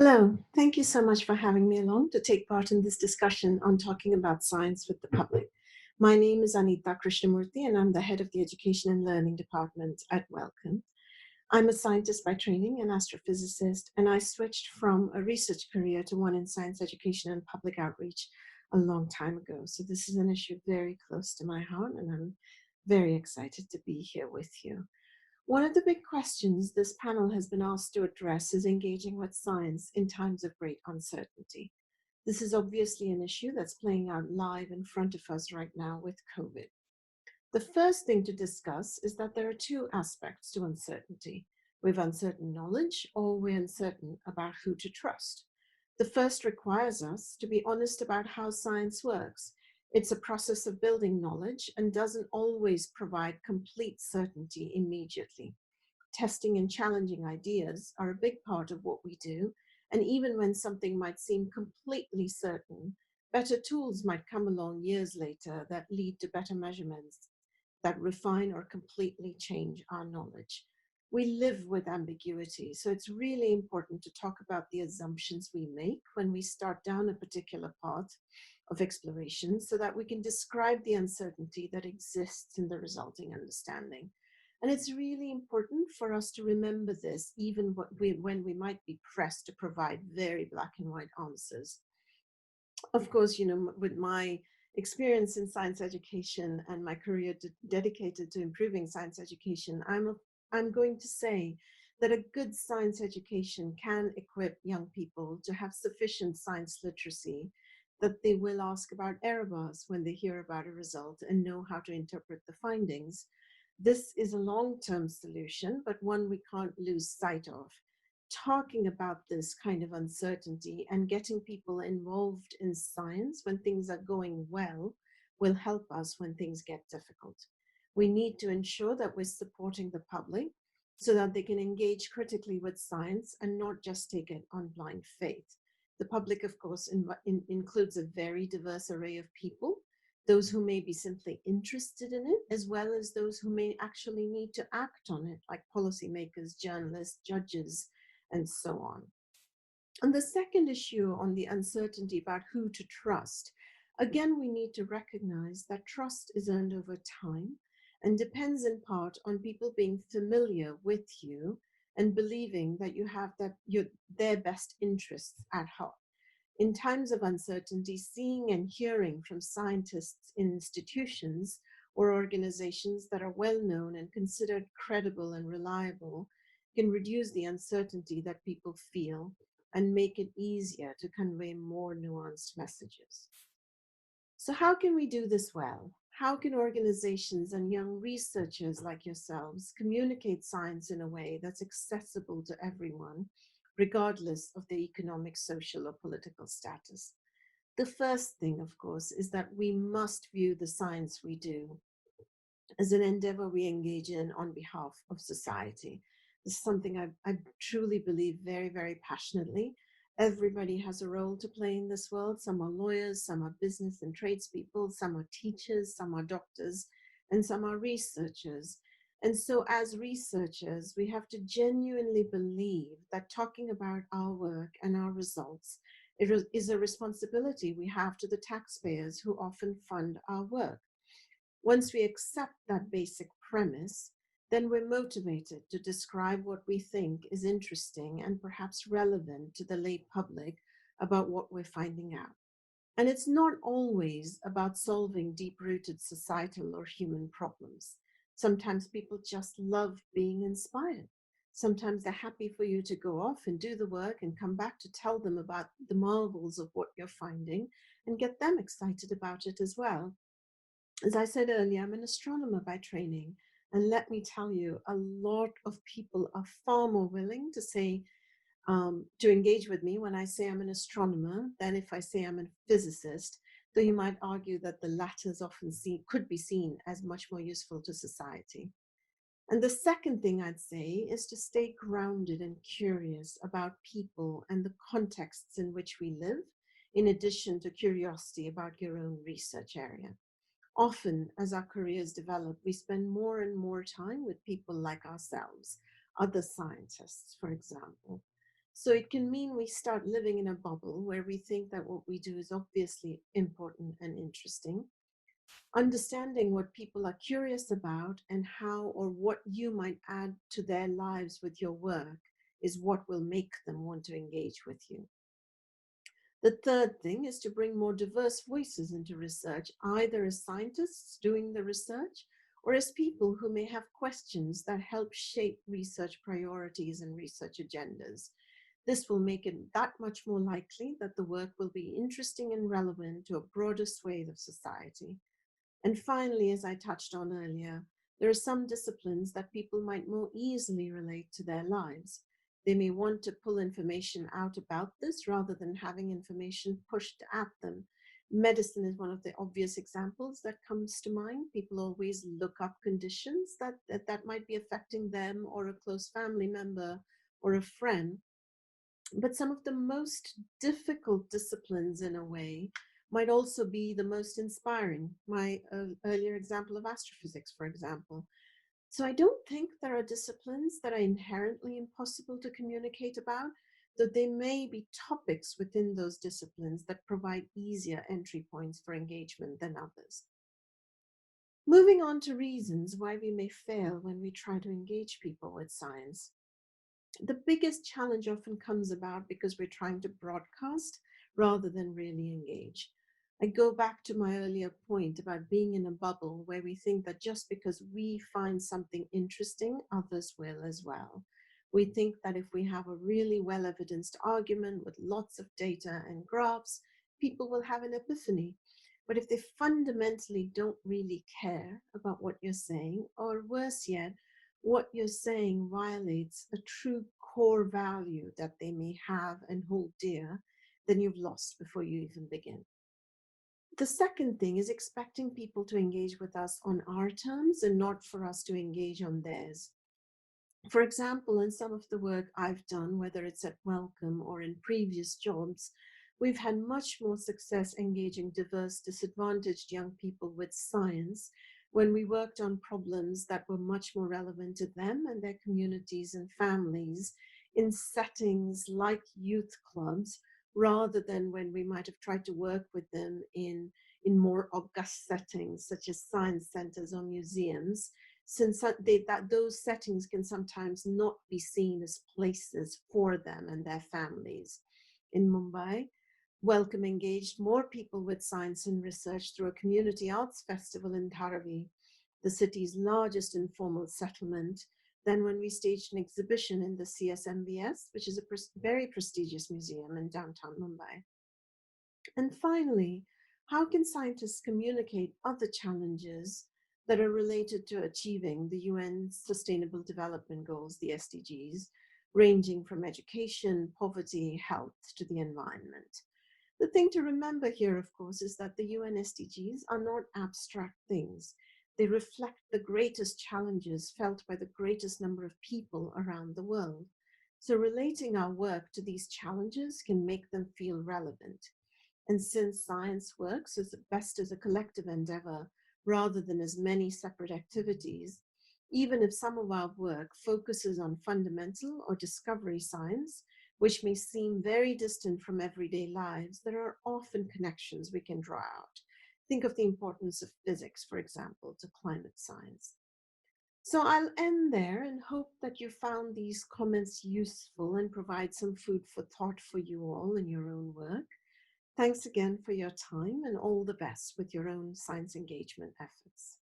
Hello, thank you so much for having me along to take part in this discussion on talking about science with the public. My name is Anita Krishnamurthi, and I'm the head of the Education and Learning Department at Wellcome. I'm a scientist by training, an astrophysicist, and I switched from a research career to one in science education and public outreach a long time ago. So this is an issue very close to my heart, and I'm very excited to be here with you. One of the big questions this panel has been asked to address is engaging with science in times of great uncertainty. This is obviously an issue that's playing out live in front of us right now with COVID. The first thing to discuss is that there are two aspects to uncertainty. We have uncertain knowledge, or we're uncertain about who to trust. The first requires us to be honest about how science works. It's a process of building knowledge and doesn't always provide complete certainty immediately. Testing and challenging ideas are a big part of what we do, and even when something might seem completely certain, better tools might come along years later that lead to better measurements that refine or completely change our knowledge. We live with ambiguity, so it's really important to talk about the assumptions we make when we start down a particular path of exploration so that we can describe the uncertainty that exists in the resulting understanding. And it's really important for us to remember this even when we might be pressed to provide very black and white answers. Of course, with my experience in science education and my career dedicated to improving science education, I'm going to say that a good science education can equip young people to have sufficient science literacy that they will ask about error bars when they hear about a result and know how to interpret the findings. This is a long-term solution, but one we can't lose sight of. Talking about this kind of uncertainty and getting people involved in science when things are going well will help us when things get difficult. We need to ensure that we're supporting the public so that they can engage critically with science and not just take it on blind faith. The public, of course, includes a very diverse array of people, those who may be simply interested in it, as well as those who may actually need to act on it, like policymakers, journalists, judges, and so on. And the second issue on the uncertainty about who to trust, again, we need to recognize that trust is earned over time and depends in part on people being familiar with you and believing that you have their best interests at heart. In times of uncertainty, seeing and hearing from scientists in institutions or organizations that are well known and considered credible and reliable can reduce the uncertainty that people feel and make it easier to convey more nuanced messages. So how can we do this well? How can organizations and young researchers like yourselves communicate science in a way that's accessible to everyone, regardless of their economic, social, or political status? The first thing, of course, is that we must view the science we do as an endeavor we engage in on behalf of society. This is something I truly believe very, very passionately. Everybody has a role to play in this world. Some are lawyers, some are business and tradespeople, some are teachers, some are doctors, and some are researchers. And so as researchers, we have to genuinely believe that talking about our work and our results is a responsibility we have to the taxpayers who often fund our work. Once we accept that basic premise, then we're motivated to describe what we think is interesting and perhaps relevant to the lay public about what we're finding out. And it's not always about solving deep-rooted societal or human problems. Sometimes people just love being inspired. Sometimes they're happy for you to go off and do the work and come back to tell them about the marvels of what you're finding and get them excited about it as well. As I said earlier, I'm an astronomer by training. And let me tell you, a lot of people are far more willing to say, to engage with me when I say I'm an astronomer than if I say I'm a physicist, though you might argue that the latter is often could be seen as much more useful to society. And the second thing I'd say is to stay grounded and curious about people and the contexts in which we live, in addition to curiosity about your own research area. Often, as our careers develop, we spend more and more time with people like ourselves, other scientists, for example. So it can mean we start living in a bubble where we think that what we do is obviously important and interesting. Understanding what people are curious about and how or what you might add to their lives with your work is what will make them want to engage with you. The third thing is to bring more diverse voices into research, either as scientists doing the research or as people who may have questions that help shape research priorities and research agendas. This will make it that much more likely that the work will be interesting and relevant to a broader swathe of society. And finally, as I touched on earlier, there are some disciplines that people might more easily relate to their lives. They may want to pull information out about this rather than having information pushed at them. Medicine is one of the obvious examples that comes to mind. People always look up conditions that might be affecting them or a close family member or a friend. But some of the most difficult disciplines, in a way, might also be the most inspiring. My earlier example of astrophysics, for example. So I don't think there are disciplines that are inherently impossible to communicate about, though there may be topics within those disciplines that provide easier entry points for engagement than others. Moving on to reasons why we may fail when we try to engage people with science. The biggest challenge often comes about because we're trying to broadcast rather than really engage. I go back to my earlier point about being in a bubble where we think that just because we find something interesting, others will as well. We think that if we have a really well evidenced argument with lots of data and graphs, people will have an epiphany. But if they fundamentally don't really care about what you're saying, or worse yet, what you're saying violates a true core value that they may have and hold dear, then you've lost before you even begin. The second thing is expecting people to engage with us on our terms and not for us to engage on theirs. For example, in some of the work I've done, whether it's at Wellcome or in previous jobs, we've had much more success engaging diverse, disadvantaged young people with science when we worked on problems that were much more relevant to them and their communities and families in settings like youth clubs, rather than when we might have tried to work with them in more august settings such as science centers or museums, since those settings can sometimes not be seen as places for them and their families. In Mumbai, Wellcome engaged more people with science and research through a community arts festival in Dharavi, the city's largest informal settlement, than when we staged an exhibition in the CSMVS, which is a very prestigious museum in downtown Mumbai. And finally, how can scientists communicate other challenges that are related to achieving the UN Sustainable Development Goals, the SDGs, ranging from education, poverty, health to the environment? The thing to remember here, of course, is that the UN SDGs are not abstract things. They reflect the greatest challenges felt by the greatest number of people around the world. So relating our work to these challenges can make them feel relevant. And since science works as best as a collective endeavor rather than as many separate activities, even if some of our work focuses on fundamental or discovery science, which may seem very distant from everyday lives, there are often connections we can draw out. Think of the importance of physics, for example, to climate science. So I'll end there and hope that you found these comments useful and provide some food for thought for you all in your own work. Thanks again for your time and all the best with your own science engagement efforts.